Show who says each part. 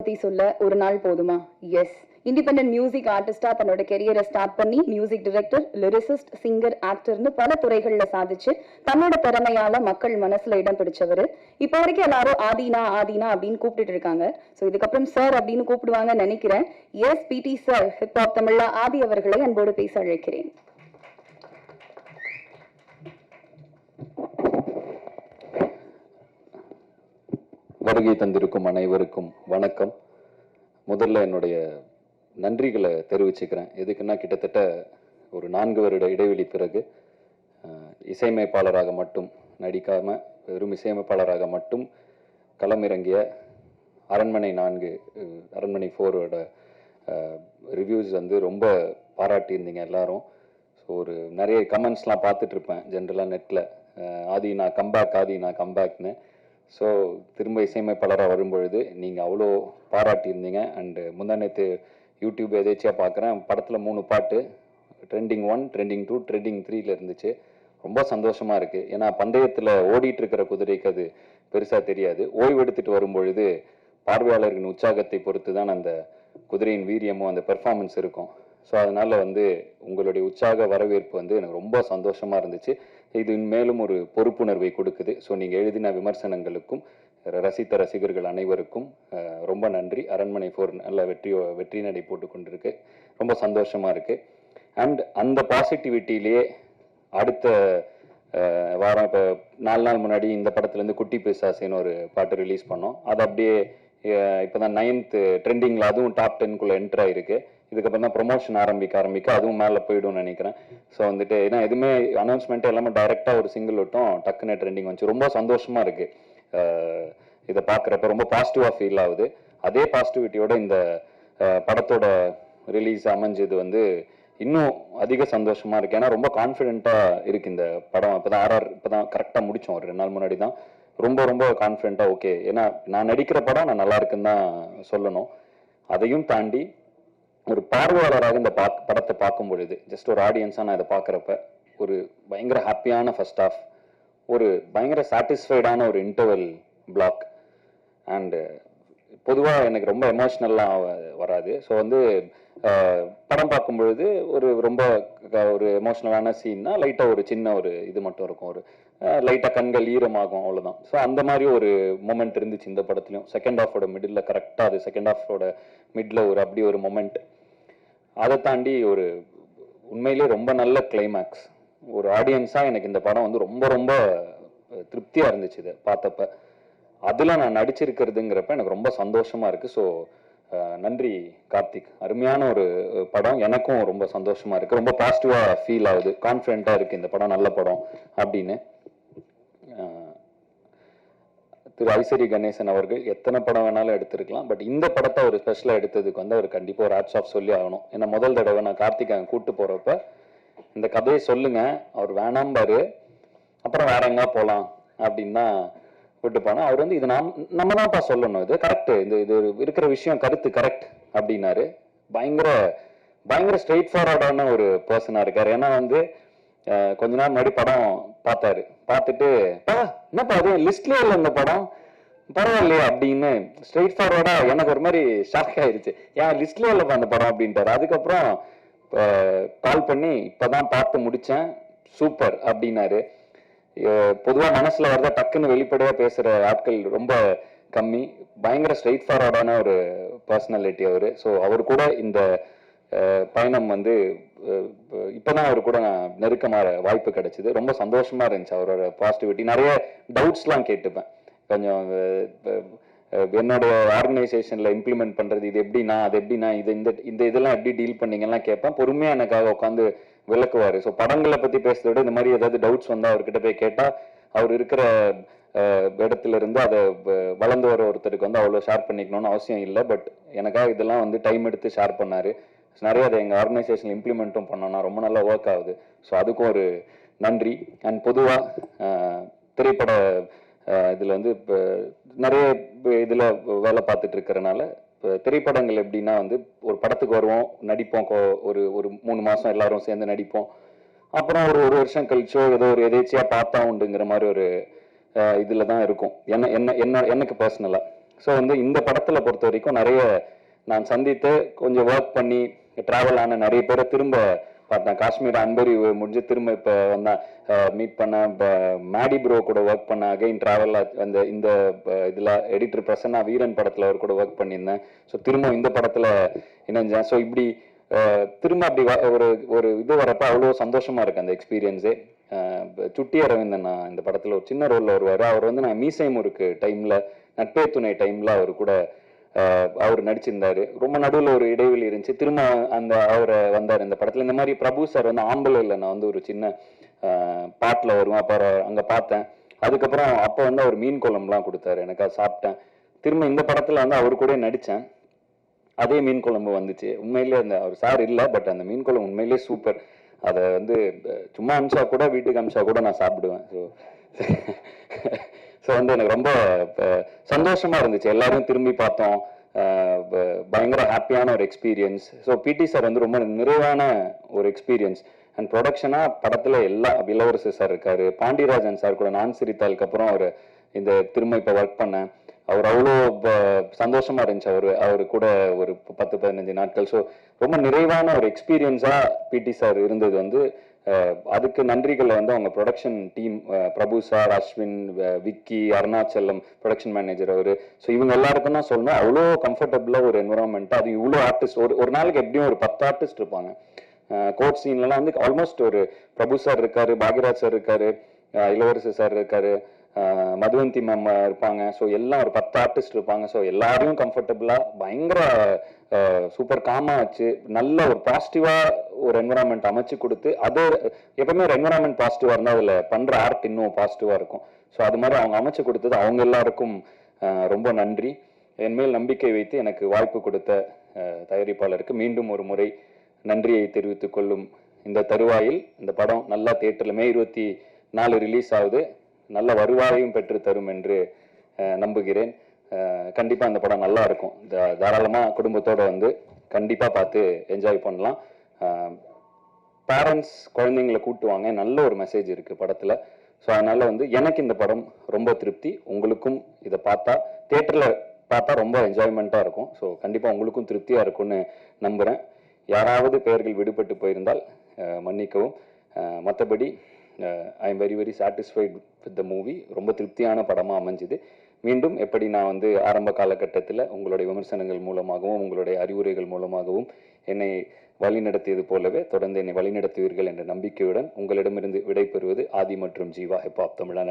Speaker 1: பத்தி சொல்ல ஒரு நாள் போதுமா? எஸ். இண்டிபெண்டன்ட் மியூசிக் ஆர்டிஸ்டா தன்னோட கெரியரை ஸ்டார்ட் பண்ணி மியூசிக் டைரக்டர், லிரிசிஸ்ட், சிங்கர், ஆக்டர்னு பல துறைகள்ல சாதிச்சு தன்னோட திறமையால மக்கள் மனசுல இடம் பிடிச்சவரு. இப்போ வரைக்கும் எல்லாரும் ஆதினா ஆதினா அப்படின்னு கூப்பிட்டு இருக்காங்க. ஸோ இதுக்கப்புறம் சார் அப்படின்னு கூப்பிடுவாங்கன்னு நினைக்கிறேன். எஸ் பிடி சார், ஹிப்ஹாப் தமிழ்ல ஆதி அவர்களை அன்போடு பேச அழைக்கிறேன்.
Speaker 2: வருகை தந்திருக்கும் அனைவருக்கும் வணக்கம். முதல்ல என்னுடைய நன்றிகளை தெரிவிச்சுக்கிறேன். எதுக்குன்னா கிட்டத்தட்ட ஒரு 4 வருட இடைவெளி பிறகு இசையமைப்பாளராக மட்டும் நடிக்காம வெறும் இசையமைப்பாளராக மட்டும் களமிறங்கிய அரண்மனை 4 அரண்மனை 4ஓட ரிவ்யூஸ் வந்து ரொம்ப பாராட்டியிருந்தீங்க எல்லாரும். ஸோ ஒரு நிறைய கமெண்ட்ஸ்லாம் பார்த்துட்டு இருப்பேன் ஜென்ரலாக நெட்டில், ஆதி நான் கம்பேக், ஆதி நான் கம்பேக்னு. ஸோ திரும்ப இசையமைப்பாளராக வரும்பொழுது நீங்கள் அவ்வளோ பாராட்டியிருந்தீங்க. அண்டு முந்தானேத்து யூடியூப் எதேச்சியாக பார்க்குறேன், படத்தில் 3 பாட்டு ட்ரெண்டிங் 1, ட்ரெண்டிங் 2, ட்ரெண்டிங் 3ல இருந்துச்சு. ரொம்ப சந்தோஷமாக இருக்குது. ஏன்னா பந்தயத்தில் ஓடிட்டு இருக்கிற குதிரைக்கு அது பெருசாக தெரியாது. ஓய்வு எடுத்துகிட்டு வரும்பொழுது பார்வையாளர்களின் உற்சாகத்தை பொறுத்து தான் அந்த குதிரையின் வீரியமும் அந்த பெர்ஃபார்மன்ஸ் இருக்கும். ஸோ அதனால் வந்து உங்களுடைய உற்சாக வரவேற்பு வந்து எனக்கு ரொம்ப சந்தோஷமாக இருந்துச்சு. இது மேலும் ஒரு பொறுப்புணர்வை கொடுக்குது. ஸோ நீங்கள் எழுதின விமர்சனங்களுக்கும் ரசித்த ரசிகர்கள் அனைவருக்கும் ரொம்ப நன்றி. அரண்மனை 4 நல்ல வெற்றி நடை போட்டு கொண்டிருக்கு. ரொம்ப சந்தோஷமாக இருக்குது. அண்ட் அந்த பாசிட்டிவிட்டியிலேயே அடுத்த வாரம் இப்போ 4 நாள் முன்னாடி இந்த படத்துலேருந்து குட்டி பிசாசின்னு ஒரு பாட்டு ரிலீஸ் பண்ணோம். அது அப்படியே இப்போ தான் 9th ட்ரெண்டிங்கில் அதுவும் டாப் 10க்குள்ளே என்ட்ரு ஆகிருக்கு. இதுக்கப்புறம் தான் ப்ரொமோஷன் ஆரம்பிக்க அதுவும் மேலே போய்டும்னு நினைக்கிறேன். ஸோ வந்துட்டு ஏன்னா எதுவுமே அனௌன்ஸ்மெண்ட் எல்லாமே டைரெக்டாக ஒரு சிங்கிள் விட்டும் டக்குன்னு ட்ரெண்டிங் வந்துச்சு. ரொம்ப சந்தோஷமாக இருக்குது இதை பார்க்குறப்ப. ரொம்ப பாசிட்டிவாக ஃபீல் ஆகுது. அதே பாசிட்டிவிட்டியோட இந்த படத்தோட ரிலீஸ் அமைஞ்சது வந்து இன்னும் அதிக சந்தோஷமாக இருக்குது. ஏன்னா ரொம்ப கான்ஃபிடென்ட்டாக இருக்குது இந்த படம். இப்போ தான் RR இப்போ தான் கரெக்டாக முடித்தோம், ஒரு 2 நாள் முன்னாடி தான். ரொம்ப ரொம்ப கான்ஃபிடென்ட்டாக ஓகே. ஏன்னா நான் நடிக்கிற படம் நான் நல்லா இருக்குன்னு தான் சொல்லணும். அதையும் தாண்டி ஒரு பார்வையாளராக இந்த படத்தை பார்க்கும் பொழுது, ஜஸ்ட் ஒரு ஆடியன்ஸாக நான் இதை பார்க்குறப்ப ஒரு பயங்கர ஹாப்பியான ஃபர்ஸ்ட் ஹாஃப், ஒரு பயங்கர சாட்டிஸ்ஃபைடான ஒரு இன்டர்வல் பிளாக். அண்டு பொதுவாக எனக்கு ரொம்ப எமோஷ்னல்லாம் வராது. ஸோ வந்து படம் பார்க்கும் பொழுது ரொம்ப ஒரு எமோஷ்னலான சீன்னா லைட்டாக ஒரு சின்ன ஒரு இது மட்டும் இருக்கும், ஒரு லைட்டாக கண்கள் ஈரமாகும், அவ்வளோதான். ஸோ அந்த மாதிரி ஒரு மொமெண்ட் இருந்துச்சு இந்த படத்துலையும். செகண்ட் ஹாஃபோட மிடில் கரெக்டாக அது செகண்ட் ஹாஃபோட மிடில் அப்படி ஒரு மொமெண்ட். அதை தாண்டி ஒரு உண்மையிலே ரொம்ப நல்ல கிளைமேக்ஸ். ஒரு ஆடியன்ஸாக எனக்கு இந்த படம் வந்து ரொம்ப ரொம்ப திருப்தியாக இருந்துச்சு இதை பார்த்தப்ப. அதில் நான் நடிச்சிருக்கிறதுங்கிறப்ப எனக்கு ரொம்ப சந்தோஷமாக இருக்குது. ஸோ நன்றி கார்த்திக். அருமையான ஒரு படம். எனக்கும் ரொம்ப சந்தோஷமாக இருக்குது. ரொம்ப பாசிட்டிவாக ஃபீல் ஆகுது. கான்ஃபிடென்ட்டாக இருக்குது இந்த படம் நல்ல படம் அப்படின்னு. திரு ஐசரி கணேசன் அவர்கள் எத்தனை படம் வேணாலும் எடுத்திருக்கலாம். பட் இந்த படத்தை ஒரு ஸ்பெஷலாக எடுத்ததுக்கு வந்து அவர் கண்டிப்பாக ஒரு ஹேட்ஸ் ஆஃப் சொல்லி ஆகணும். ஏன்னா முதல் தடவை நான் கார்த்திக் அங்கே கூப்பிட்டு போகிறப்ப இந்த கதையை சொல்லுங்க, அவர் வேணாம்பாரு, அப்புறம் வேற எங்கா போகலாம் அப்படின்னு தான் கூப்பிட்டு போனேன். அவர் வந்து இது நம்ம தான்ப்பா சொல்லணும், இது கரெக்டு, இது இருக்கிற விஷயம் கருத்து கரெக்ட் அப்படின்னாரு. பயங்கர பயங்கர ஸ்ட்ரெயிட் ஃபார்வர்டான ஒரு பர்சனாக இருக்கார். ஏன்னா வந்து கொஞ்ச நாள் முன்னாடி படம் பார்த்தாரு. பார்த்துட்டு என்னப்பா அது லிஸ்ட்லேயே இல்லை இந்த படம், பரவாயில்லையா அப்படின்னு ஸ்ட்ரெயிட் ஃபார்வர்டா எனக்கு ஒரு மாதிரி ஷாக் ஆயிடுச்சு. ஏன் லிஸ்ட்லேயே இல்லைப்பா அந்த படம் அப்படின்ட்டாரு. அதுக்கப்புறம் கால் பண்ணி இப்போதான் பார்த்து முடித்தேன், சூப்பர் அப்படின்னாரு. பொதுவாக மனசில் வரத டக்குன்னு வெளிப்படையாக பேசுகிற ஆட்கள் ரொம்ப கம்மி. பயங்கர ஸ்ட்ரெயிட் ஃபார்வர்டான ஒரு பர்சனாலிட்டி அவர். ஸோ அவர் கூட இந்த பயணம் வந்து இப்போதான் அவர் கூட நான் நெருக்கமாக வாய்ப்பு கிடைச்சிது. ரொம்ப சந்தோஷமா இருந்துச்சு அவரோட பாசிட்டிவிட்டி. நிறைய டவுட்ஸ்லாம் கேட்டுப்பேன். கொஞ்சம் என்னோட ஆர்கனைசேஷனில் இம்ப்ளிமெண்ட் பண்ணுறது இது எப்படின்னா அது எப்படின்னா இந்த இதெல்லாம் எப்படி டீல் பண்ணீங்கலாம் கேட்பேன். பொறுமையாக எனக்காக உட்காந்து விளக்குவார். ஸோ படங்களை பற்றி பேசுறத விட இந்த மாதிரி ஏதாவது டவுட்ஸ் வந்தால் அவர்கிட்ட போய் கேட்டால் அவர் இருக்கிற இடத்துல இருந்து அதை வளர்ந்து வர ஒருத்தருக்கு வந்து அவ்வளோ ஷேர் பண்ணிக்கணும்னு அவசியம் இல்லை. பட் எனக்காக இதெல்லாம் வந்து டைம் எடுத்து ஷேர் பண்ணார். நிறைய அதை எங்கள் ஆர்கனைசேஷன் இம்ப்ளிமெண்ட்டும் பண்ணோம்னா ரொம்ப நல்லா ஒர்க் ஆகுது. ஸோ அதுக்கும் ஒரு நன்றி. அண்ட் பொதுவாக திரைப்பட இதில் வந்து இப்போ நிறைய இதில் வேலை பார்த்துட்டு இருக்கிறனால இப்போ திரைப்படங்கள் எப்படின்னா வந்து ஒரு படத்துக்கு வருவோம், நடிப்போம், ஒரு 3 மாதம் எல்லாரும் சேர்ந்து நடிப்போம். அப்புறம் ஒரு வருஷம் கழிச்சோ ஏதோ ஒரு எதேச்சியாக பார்த்தா உண்டுங்கிற மாதிரி ஒரு இதில் தான் இருக்கும். எனக்கு பர்சனலாக ஸோ வந்து இந்த படத்தில் பொறுத்த வரைக்கும் நிறைய நான் சந்தித்து கொஞ்சம் ஒர்க் பண்ணி ட்ராவல் ஆன நிறைய பேரை திரும்ப பார்த்தேன். காஷ்மீர் அன்பரி முடிஞ்சு திரும்ப இப்போ வந்தேன், மீட் பண்ணேன். மேடி ப்ரோ கூட ஒர்க் பண்ணேன். அகைன் ட்ராவல் அந்த இந்த இதில் எடிட்டர் பிரசன்னா வீரன் படத்தில் அவர் கூட ஒர்க் பண்ணியிருந்தேன். ஸோ திரும்ப இந்த படத்தில் இணைஞ்சேன். ஸோ இப்படி திரும்ப அப்படி ஒரு ஒரு இது வரப்ப அவ்வளோ சந்தோஷமா இருக்கு அந்த எக்ஸ்பீரியன்ஸே. சுட்டி அரவிந்தன் நான் இந்த படத்தில் ஒரு சின்ன ரோலில் வருவார். அவர் வந்து நான் மீசை முறுக்கு டைமில், நட்பே துணை டைமில் அவர் கூட அவர் நடிச்சிருந்தாரு. ரொம்ப நடுவில் ஒரு இடைவெளி இருந்துச்சு, திரும்ப அந்த அவரை வந்தார் இந்த படத்தில். இந்த மாதிரி பிரபு சார் வந்து ஆம்பளையில் நான் வந்து ஒரு சின்ன பாட்டில் வருவேன், அப்போ அங்கே பார்த்தேன். அதுக்கப்புறம் அப்போ வந்து அவர் மீன் குழம்புலாம் கொடுத்தாரு, எனக்கு அதை சாப்பிட்டேன். திரும்ப இந்த படத்தில் வந்து அவர் கூட நடித்தேன். அதே மீன் குழம்பு வந்துச்சு. உண்மையிலே அந்த அவர் சார் இல்லை, பட் அந்த மீன் குழம்பு உண்மையிலே சூப்பர். அதை வந்து சும்மா அமிச்சா கூட, வீட்டுக்கு அமிச்சா கூட நான் சாப்பிடுவேன். ஸோ வந்து எனக்கு ரொம்ப சந்தோஷமா இருந்துச்சு. எல்லாரும் திரும்பி பார்த்தோம், பயங்கர ஹாப்பியான ஒரு எக்ஸ்பீரியன்ஸ். ஸோ பிடி சார் வந்து ரொம்ப நிறைவான ஒரு எக்ஸ்பீரியன்ஸ். அண்ட் ப்ரொடக்ஷனா படத்துல எல்லா இளவரசு சார் இருக்காரு, பாண்டியராஜன் சார் கூட நான் சிரித்தாளுக்கு அப்புறம் அவர் இந்த திரும்ப இப்போ ஒர்க் பண்ணேன். அவர் அவ்வளோ சந்தோஷமா இருந்துச்சு அவரு கூட ஒரு 10-15 நாட்கள். ஸோ ரொம்ப நிறைவான ஒரு எக்ஸ்பீரியன்ஸா பிடி சார் இருந்தது. வந்து அதுக்கு நன்றிகளை வந்து அவங்க production team, Prabhu sir, Ashwin, Vicky, Arunachalam production manager அவரு. ஸோ இவங்க எல்லாருக்கும் தான் சொல்லணும், அவ்வளோ கம்ஃபர்டபுளா ஒரு என்வரான்மெண்ட். அது இவ்வளோ ஆர்டிஸ்ட், ஒரு நாளைக்கு எப்படியும் ஒரு 10 ஆர்டிஸ்ட் இருப்பாங்க. கோட் சீன்லாம் வந்து ஆல்மோஸ்ட் ஒரு பிரபு சார் இருக்காரு, பாக்யராஜ் சார் இருக்காரு, இளவரசு சார் இருக்காரு, மதுவந்தி மேம் இருப்பாங்க. ஸோ எல்லாம் ஒரு 10 ஆர்டிஸ்ட் இருப்பாங்க. ஸோ எல்லாரையும் கம்ஃபர்டபுளா பயங்கர சூப்பர் காமா வச்சு நல்ல ஒரு பாசிட்டிவா ஒரு என்வரான்மெண்ட் அமைச்சு கொடுத்து, அது எப்பவுமே ஒரு என்வரான்மெண்ட் பாசிட்டிவா இருந்தால் அதுல பண்ற ஆர்ட் இன்னும் பாசிட்டிவா இருக்கும். ஸோ அது மாதிரி அவங்க அமைச்சு கொடுத்தது அவங்க எல்லாருக்கும் ரொம்ப நன்றி. என் மேல் நம்பிக்கை வைத்து எனக்கு வாய்ப்பு கொடுத்த தயாரிப்பாளருக்கு மீண்டும் ஒரு முறை நன்றியை தெரிவித்துக் கொள்ளும் இந்த தருவாயில் இந்த படம் நல்லா தியேட்டர்ல May 24 ரிலீஸ் ஆகுது. நல்ல வருவாயையும் பெற்று தரும் என்று நம்புகிறேன். கண்டிப்பா அந்த படம் நல்லா இருக்கும். தாராளமா குடும்பத்தோட வந்து கண்டிப்பா பார்த்து என்ஜாய் பண்ணலாம். பேரண்ட்ஸ் குழந்தைங்களை கூட்டுவாங்க, நல்ல ஒரு மெசேஜ் இருக்கு படத்துல. ஸோ அதனால வந்து எனக்கு இந்த படம் ரொம்ப திருப்தி. உங்களுக்கும் இதை பார்த்தா தியேட்டர்ல பார்த்தா ரொம்ப என்ஜாய்மெண்ட்டாக இருக்கும். ஸோ கண்டிப்பாக உங்களுக்கும் திருப்தியாக இருக்கும்னு நம்புகிறேன். யாராவது பெயர்கள் விடுபட்டு போயிருந்தால் மன்னிக்கவும். மற்றபடி I am very very satisfied with the movie. ரொம்ப திருப்தியான படமாக அமைஞ்சுது. மீண்டும் எப்படி நான் வந்து ஆரம்ப காலகட்டத்தில் உங்களுடைய விமர்சனங்கள் மூலமாகவும் உங்களுடைய அறிவுரைகள் மூலமாகவும் என்னை வழிநடத்தியது போலவே தொடர்ந்து என்னை வழிநடத்துவீர்கள் என்ற நம்பிக்கையுடன் உங்களிடமிருந்து விடைபெறுவது ஆதி மற்றும் ஜீவா ஹிப்ஹாப் தமிழா.